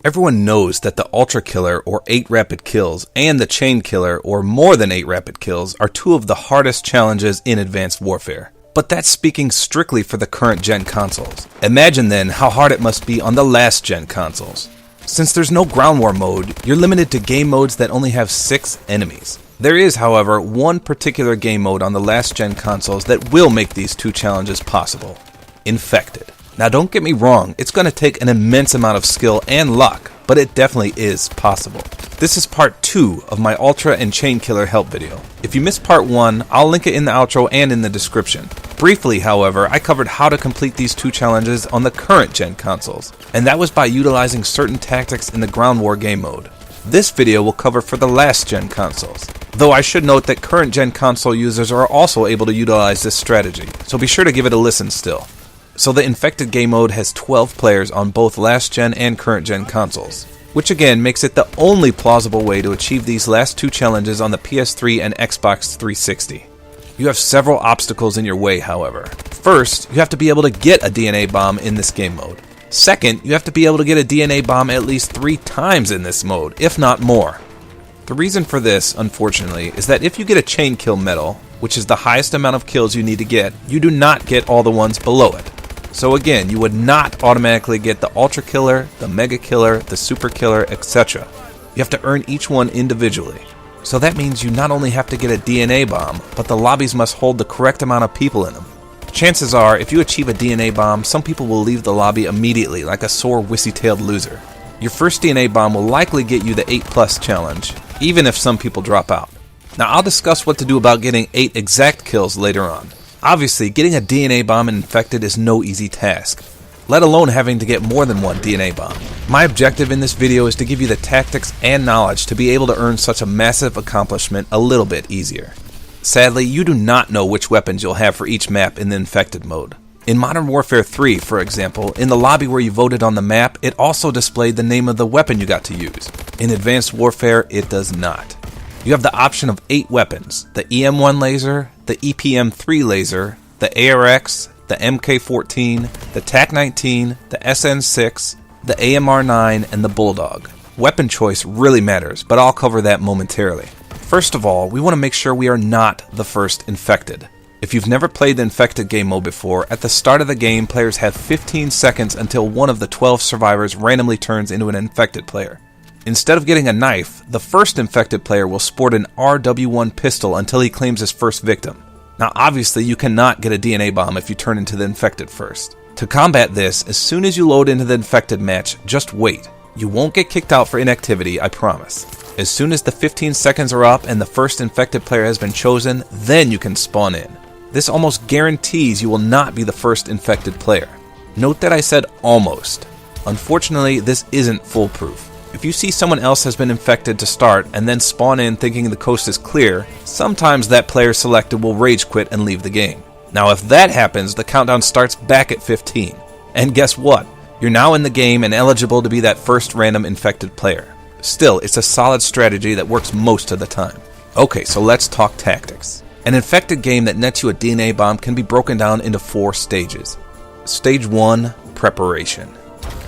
Everyone knows that the Ultra Killer, or 8 rapid kills, and the Chain Killer, or more than 8 rapid kills, are two of the hardest challenges in Advanced Warfare. But that's speaking strictly for the current gen consoles. Imagine then how hard it must be on the last gen consoles. Since there's no ground war mode, you're limited to game modes that only have 6 enemies. There is, however, one particular game mode on the last gen consoles that will make these two challenges possible. Infected. Now don't get me wrong, it's going to take an immense amount of skill and luck, but it definitely is possible. This is part 2 of my Ultra and Chain Killer help video. If you missed part 1, I'll link it in the outro and in the description. Briefly, however, I covered how to complete these two challenges on the current gen consoles, and that was by utilizing certain tactics in the ground war game mode. This video will cover for the last gen consoles, though I should note that current gen console users are also able to utilize this strategy, so be sure to give it a listen still. So the Infected game mode has 12 players on both last gen and current gen consoles, which again makes it the only plausible way to achieve these last two challenges on the PS3 and Xbox 360. You have several obstacles in your way, however. First, you have to be able to get a DNA bomb in this game mode. Second, you have to be able to get a DNA bomb at least 3 times in this mode, if not more. The reason for this, unfortunately, is that if you get a chain kill medal, which is the highest amount of kills you need to get, you do not get all the ones below it. So again, you would not automatically get the Ultra Killer, the Mega Killer, the Super Killer, etc. You have to earn each one individually. So that means you not only have to get a DNA bomb, but the lobbies must hold the correct amount of people in them. Chances are, if you achieve a DNA bomb, some people will leave the lobby immediately like a sore, wussy-tailed loser. Your first DNA bomb will likely get you the 8+ challenge, even if some people drop out. Now I'll discuss what to do about getting 8 exact kills later on. Obviously, getting a DNA bomb in Infected is no easy task, let alone having to get more than one DNA bomb. My objective in this video is to give you the tactics and knowledge to be able to earn such a massive accomplishment a little bit easier. Sadly, you do not know which weapons you'll have for each map in the Infected mode. In Modern Warfare 3, for example, in the lobby where you voted on the map, it also displayed the name of the weapon you got to use. In Advanced Warfare, it does not. You have the option of 8 weapons: the EM1 laser, the EPM3 laser, the ARX, the MK14, the TAC-19, the SN6, the AMR9, and the Bulldog. Weapon choice really matters, but I'll cover that momentarily. First of all, we want to make sure we are not the first infected. If you've never played the Infected game mode before, at the start of the game, players have 15 seconds until one of the 12 survivors randomly turns into an infected player. Instead of getting a knife, the first infected player will sport an RW1 pistol until he claims his first victim. Now obviously you cannot get a DNA bomb if you turn into the infected first. To combat this, as soon as you load into the infected match, just wait. You won't get kicked out for inactivity, I promise. As soon as the 15 seconds are up and the first infected player has been chosen, then you can spawn in. This almost guarantees you will not be the first infected player. Note that I said almost. Unfortunately, this isn't foolproof. If you see someone else has been infected to start and then spawn in thinking the coast is clear, sometimes that player selected will rage quit and leave the game. Now if that happens, the countdown starts back at 15. And guess what? You're now in the game and eligible to be that first random infected player. Still, it's a solid strategy that works most of the time. Okay, so let's talk tactics. An infected game that nets you a DNA bomb can be broken down into 4 stages. Stage 1, preparation.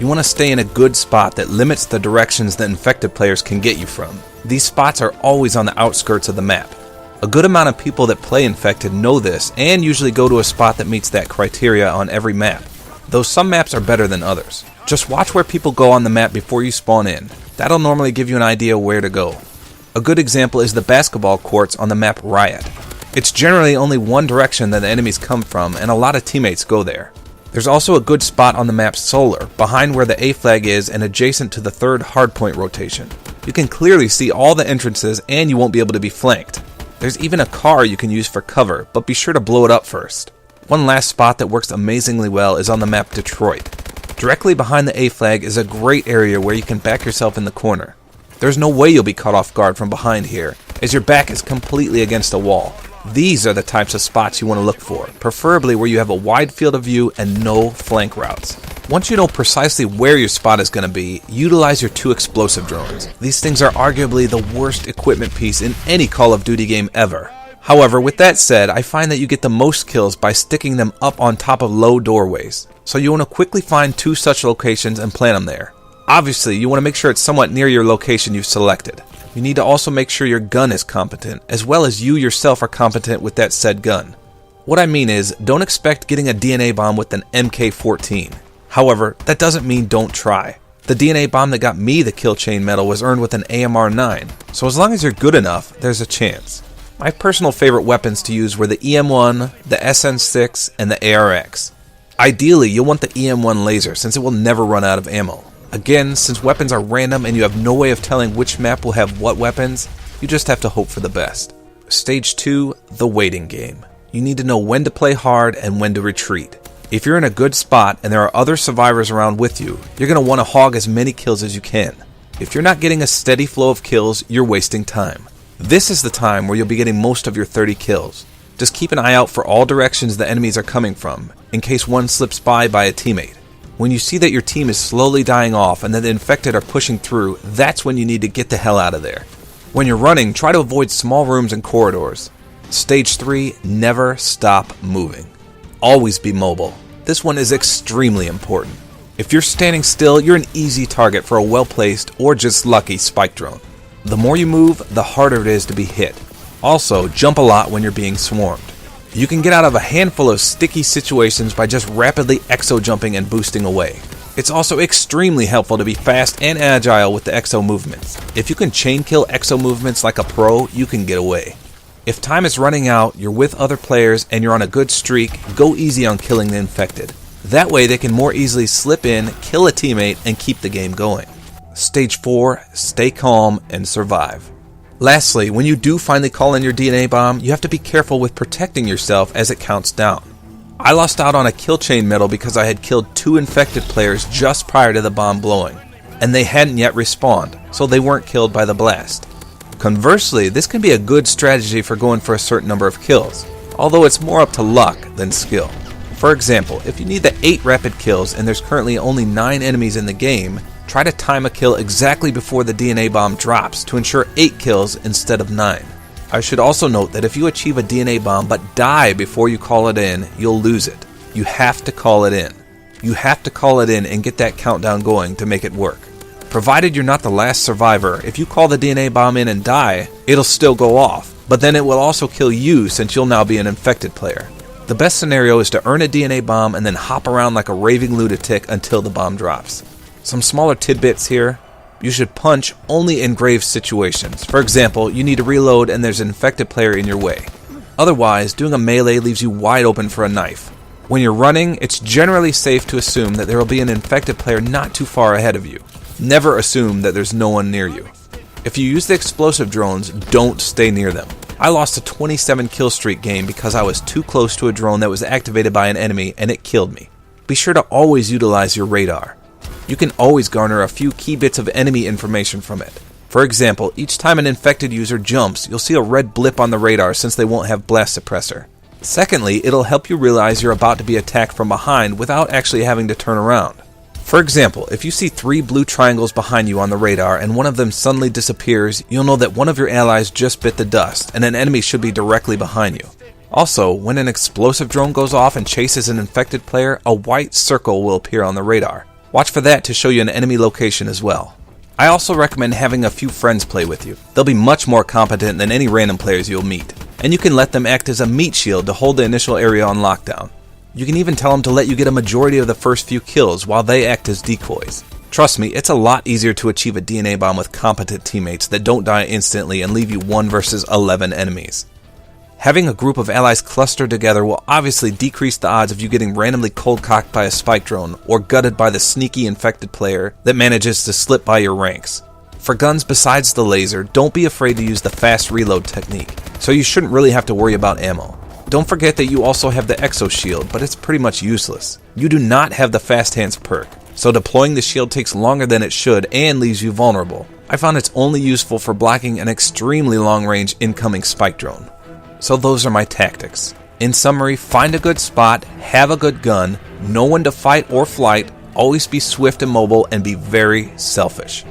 You want to stay in a good spot that limits the directions that infected players can get you from. These spots are always on the outskirts of the map. A good amount of people that play Infected know this and usually go to a spot that meets that criteria on every map, though some maps are better than others. Just watch where people go on the map before you spawn in. That'll normally give you an idea where to go. A good example is the basketball courts on the map Riot. It's generally only one direction that the enemies come from and a lot of teammates go there. There's also a good spot on the map Solar, behind where the A flag is and adjacent to the 3rd hardpoint rotation. You can clearly see all the entrances and you won't be able to be flanked. There's even a car you can use for cover, but be sure to blow it up first. One last spot that works amazingly well is on the map Detroit. Directly behind the A flag is a great area where you can back yourself in the corner. There's no way you'll be caught off guard from behind here, as your back is completely against a wall. These are the types of spots you want to look for, preferably where you have a wide field of view and no flank routes. Once you know precisely where your spot is going to be, utilize your 2 explosive drones. These things are arguably the worst equipment piece in any Call of Duty game ever. However, with that said, I find that you get the most kills by sticking them up on top of low doorways. So you want to quickly find 2 such locations and plant them there. Obviously, you want to make sure it's somewhat near your location you've selected. You need to also make sure your gun is competent, as well as you yourself are competent with that said gun. What I mean is, don't expect getting a DNA bomb with an MK14. However, that doesn't mean don't try. The DNA bomb that got me the kill chain medal was earned with an AMR-9, so as long as you're good enough, there's a chance. My personal favorite weapons to use were the EM1, the SN6, and the ARX. Ideally, you'll want the EM1 laser since it will never run out of ammo. Again, since weapons are random and you have no way of telling which map will have what weapons, you just have to hope for the best. Stage 2, the waiting game. You need to know when to play hard and when to retreat. If you're in a good spot and there are other survivors around with you, you're going to want to hog as many kills as you can. If you're not getting a steady flow of kills, you're wasting time. This is the time where you'll be getting most of your 30 kills. Just keep an eye out for all directions the enemies are coming from, in case one slips by a teammate. When you see that your team is slowly dying off and that the infected are pushing through, that's when you need to get the hell out of there. When you're running, try to avoid small rooms and corridors. Stage 3, never stop moving. Always be mobile. This one is extremely important. If you're standing still, you're an easy target for a well-placed or just lucky spike drone. The more you move, the harder it is to be hit. Also, jump a lot when you're being swarmed. You can get out of a handful of sticky situations by just rapidly exo jumping and boosting away. It's also extremely helpful to be fast and agile with the exo movements. If you can chain kill exo movements like a pro, you can get away. If time is running out, you're with other players, and you're on a good streak, go easy on killing the infected. That way they can more easily slip in, kill a teammate, and keep the game going. Stage 4, stay calm and survive. Lastly, when you do finally call in your DNA bomb, you have to be careful with protecting yourself as it counts down. I lost out on a kill chain medal because I had killed 2 infected players just prior to the bomb blowing, and they hadn't yet respawned, so they weren't killed by the blast. Conversely, this can be a good strategy for going for a certain number of kills, although it's more up to luck than skill. For example, if you need the 8 rapid kills and there's currently only 9 enemies in the game, try to time a kill exactly before the DNA bomb drops to ensure 8 kills instead of 9. I should also note that if you achieve a DNA bomb but die before you call it in, you'll lose it. You have to call it in. You have to call it in and get that countdown going to make it work. Provided you're not the last survivor, if you call the DNA bomb in and die, it'll still go off, but then it will also kill you since you'll now be an infected player. The best scenario is to earn a DNA bomb and then hop around like a raving lunatic until the bomb drops. Some smaller tidbits here. You should punch only in grave situations. For example, you need to reload and there's an infected player in your way. Otherwise, doing a melee leaves you wide open for a knife. When you're running, it's generally safe to assume that there will be an infected player not too far ahead of you. Never assume that there's no one near you. If you use the explosive drones, don't stay near them. I lost a 27 kill streak game because I was too close to a drone that was activated by an enemy and it killed me. Be sure to always utilize your radar. You can always garner a few key bits of enemy information from it. For example, each time an infected user jumps, you'll see a red blip on the radar since they won't have blast suppressor. Secondly, it'll help you realize you're about to be attacked from behind without actually having to turn around. For example, if you see 3 blue triangles behind you on the radar and one of them suddenly disappears, you'll know that one of your allies just bit the dust and an enemy should be directly behind you. Also, when an explosive drone goes off and chases an infected player, a white circle will appear on the radar. Watch for that to show you an enemy location as well. I also recommend having a few friends play with you. They'll be much more competent than any random players you'll meet, and you can let them act as a meat shield to hold the initial area on lockdown. You can even tell them to let you get a majority of the first few kills while they act as decoys. Trust me, it's a lot easier to achieve a DNA bomb with competent teammates that don't die instantly and leave you 1 versus 11 enemies. Having a group of allies clustered together will obviously decrease the odds of you getting randomly cold-cocked by a spike drone or gutted by the sneaky infected player that manages to slip by your ranks. For guns besides the laser, don't be afraid to use the fast reload technique, so you shouldn't really have to worry about ammo. Don't forget that you also have the exo shield, but it's pretty much useless. You do not have the fast hands perk, so deploying the shield takes longer than it should and leaves you vulnerable. I found it's only useful for blocking an extremely long-range incoming spike drone. So those are my tactics. In summary, find a good spot, have a good gun, know when to fight or flight, always be swift and mobile, and be very selfish.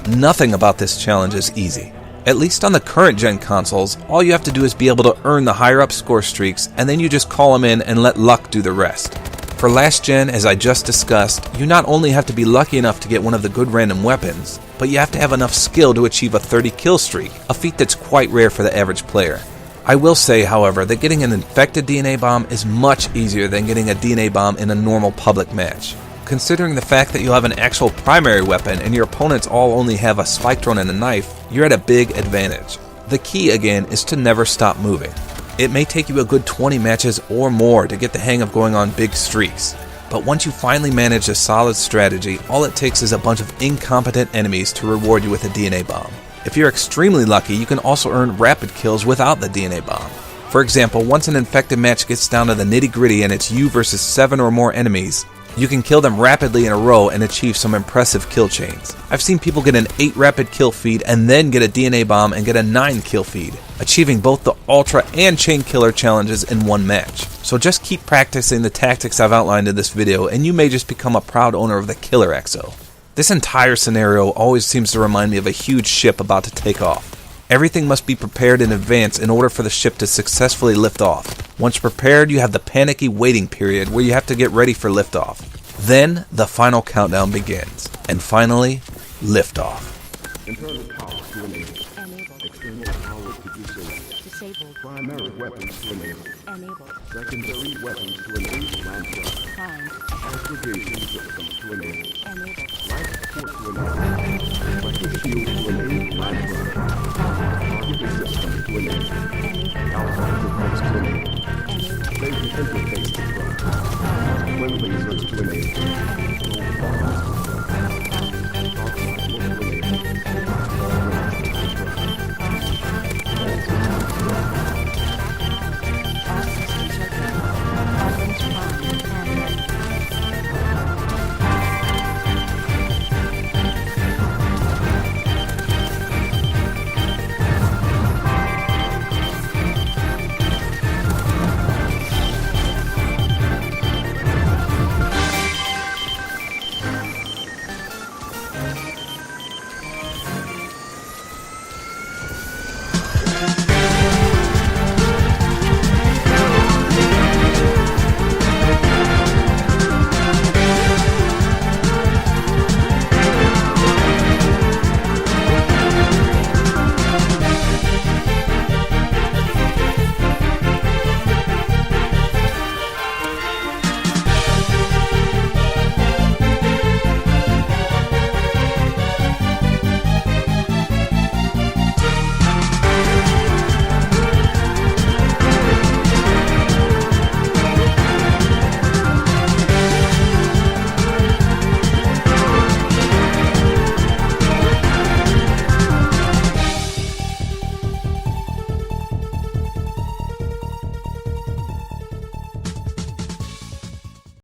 Nothing about this challenge is easy. At least on the current gen consoles, all you have to do is be able to earn the higher up score streaks, and then you just call them in and let luck do the rest. For last gen, as I just discussed, you not only have to be lucky enough to get one of the good random weapons, but you have to have enough skill to achieve a 30 kill streak, a feat that's quite rare for the average player. I will say, however, that getting an infected DNA bomb is much easier than getting a DNA bomb in a normal public match. Considering the fact that you'll have an actual primary weapon and your opponents all only have a spike drone and a knife, you're at a big advantage. The key, again, is to never stop moving. It may take you a good 20 matches or more to get the hang of going on big streaks, but once you finally manage a solid strategy, all it takes is a bunch of incompetent enemies to reward you with a DNA bomb. If you're extremely lucky, you can also earn rapid kills without the DNA bomb. For example, once an infected match gets down to the nitty-gritty and it's you versus 7 or more enemies, you can kill them rapidly in a row and achieve some impressive kill chains. I've seen people get an 8 rapid kill feed and then get a DNA bomb and get a 9 kill feed, achieving both the ultra and chain killer challenges in one match. So just keep practicing the tactics I've outlined in this video and you may just become a proud owner of the Killer XO. This entire scenario always seems to remind me of a huge ship about to take off. Everything must be prepared in advance in order for the ship to successfully lift off. Once prepared, you have the panicky waiting period where you have to get ready for liftoff. Then, the final countdown begins. And finally, liftoff. Internal power to enable. External power to disable. Disabled. Primary weapons to enable. Enabled. Secondary weapons to enable. Land trust. Primed. Aggregation system to enable. Enabled. Life support to enable. Electric shield to enable. Land trust. Targeting system to enable. Outside defense to enable. Laser interface to run. Twin lasers to enable.